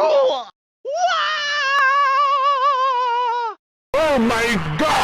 Oh my God!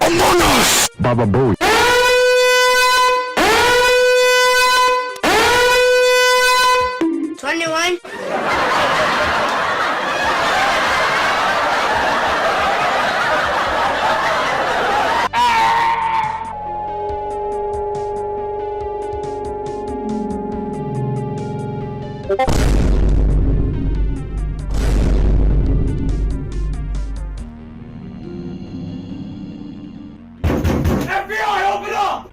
Among Us! Baba Booey. 21. FBI, open up!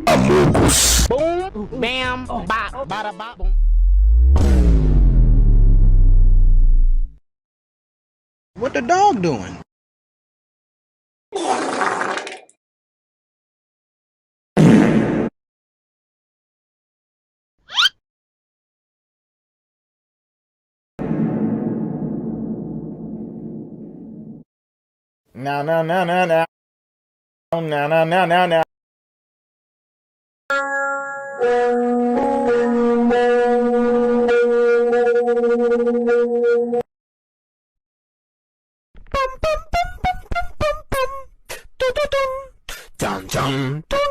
Amogus. Boom, bam, bop, bada bop, boom. What the dog doing? No, no, no, no, no. No, no, no, no, no. Dum dum dum.